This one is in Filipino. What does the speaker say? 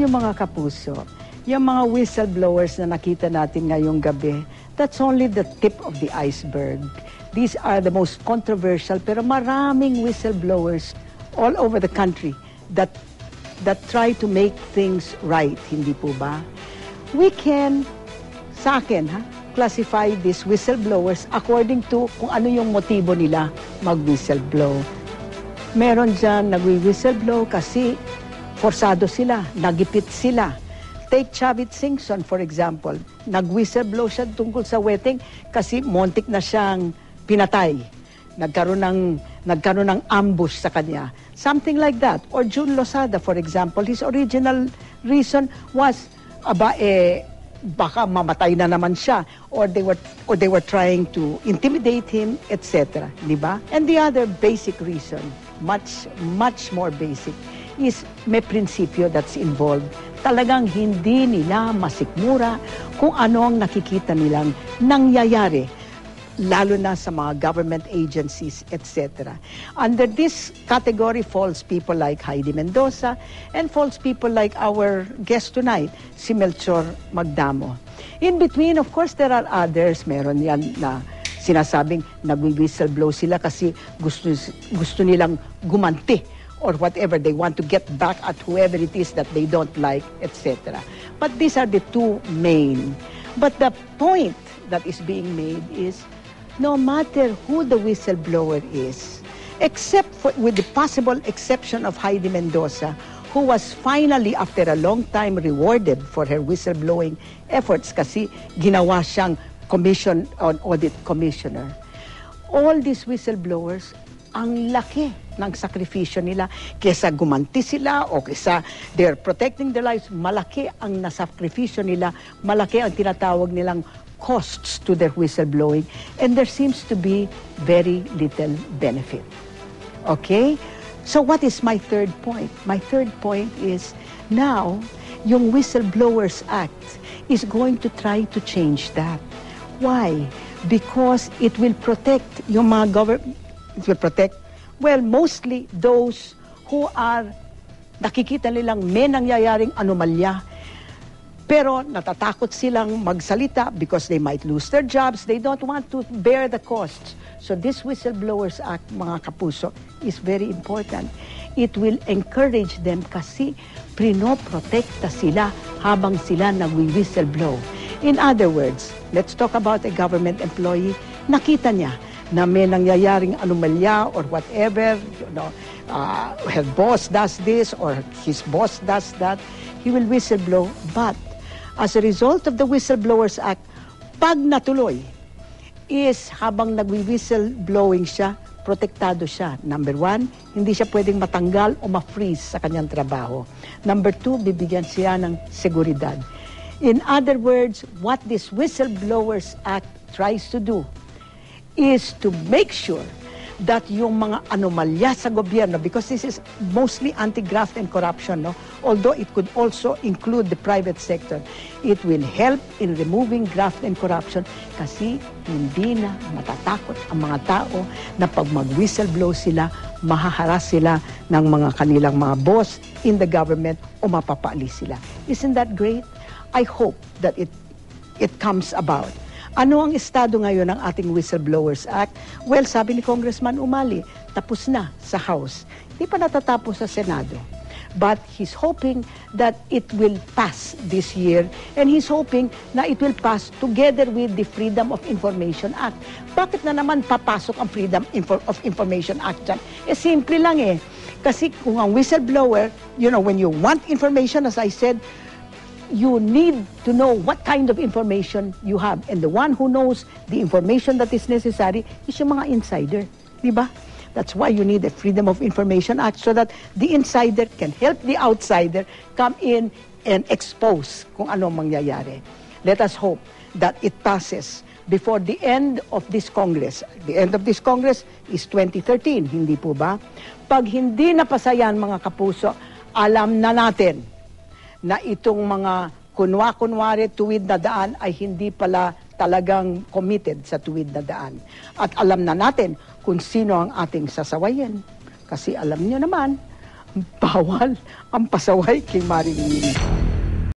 niyo mga kapuso, yung mga whistleblowers na nakita natin ngayong gabi, that's only the tip of the iceberg. These are the most controversial, pero maraming whistleblowers all over the country that try to make things right, hindi po ba? We can, sa akin, classify these whistleblowers according to kung ano yung motibo nila mag-whistleblow. Meron dyan nag-whistleblow kasi forsado sila, nagipit sila. Take Chavit Singson, for example. Nag-whistleblow siya tungkol sa wedding kasi montik na siyang pinatay. Nagkaroon ng ambush sa kanya. Something like that. Or June Losada, for example, his original reason was, baka mamatay na naman siya, or they were trying to intimidate him, etc. Di ba? And the other basic reason, much more basic, is may prinsipyo that's involved. Talagang hindi nila masikmura kung ano ang nakikita nilang nangyayari, lalo na sa mga government agencies, etc. Under this category falls people like Heidi Mendoza and falls people like our guest tonight, si Melchor Magdamo. In between, of course, there are others. Meron yan na sinasabing nag-whistleblow sila kasi gusto nilang gumanti or whatever, they want to get back at whoever it is that they don't like, etc. But these are the two main. But the point that is being made is, no matter who the whistleblower is, except with the possible exception of Heidi Mendoza, who was finally, after a long time, rewarded for her whistleblowing efforts kasi ginawa siyang commission on audit commissioner. All these whistleblowers, ang laki ng sakripisyo nila kesa gumanti sila o kesa they're protecting their lives, malaki ang nasakripisyo nila, malaki ang tinatawag nilang costs to their whistleblowing, and there seems to be very little benefit. Okay? So what is my third point? My third point is now, yung Whistleblowers Act is going to try to change that. Why? Because it will protect yung mga government, it will protect, well, mostly those who are nakikita nilang may nangyayaring anomalya, pero natatakot silang magsalita because they might lose their jobs. They don't want to bear the costs. So this Whistleblowers Act, mga kapuso, is very important. It will encourage them kasi prinoprotekta sila habang sila nagwi-whistleblow. In other words, let's talk about a government employee. Nakita niya na may nangyayaring anomalya or whatever, her boss does this or his boss does that, he will whistleblow. But as a result of the Whistleblowers Act, pag natuloy, is habang nagwi-whistleblowing siya, protektado siya. Number one, hindi siya pwedeng matanggal o ma-freeze sa kanyang trabaho. Number two, bibigyan siya ng seguridad. In other words, what this Whistleblowers Act tries to do is to make sure that yung mga anomalya sa gobyerno, because this is mostly anti-graft and corruption, no? Although it could also include the private sector, it will help in removing graft and corruption kasi hindi na matatakot ang mga tao na pag mag-whistleblow sila, mahaharas sila ng mga kanilang mga boss in the government o mapapaalis sila. Isn't that great? I hope that it comes about. Ano ang estado ngayon ng ating Whistleblowers Act? Well, sabi ni Congressman Umali, tapos na sa House. Hindi pa natatapos sa Senado. But he's hoping that it will pass this year, and he's hoping na it will pass together with the Freedom of Information Act. Bakit na naman papasok ang Freedom of Information Act dyan? Simple lang eh. Kasi kung ang whistleblower, when you want information, as I said, you need to know what kind of information you have. And the one who knows the information that is necessary is yung mga insider. Diba? That's why you need a Freedom of Information Act so that the insider can help the outsider come in and expose kung ano mangyayari. Let us hope that it passes before the end of this Congress. The end of this Congress is 2013, hindi po ba? Pag hindi napasayan, mga kapuso, alam na natin na itong mga kunwari tuwid na daan ay hindi pala talagang committed sa tuwid na daan. At alam na natin kung sino ang ating sasawayin. Kasi alam nyo naman, bawal ang pasaway kay Marilyn.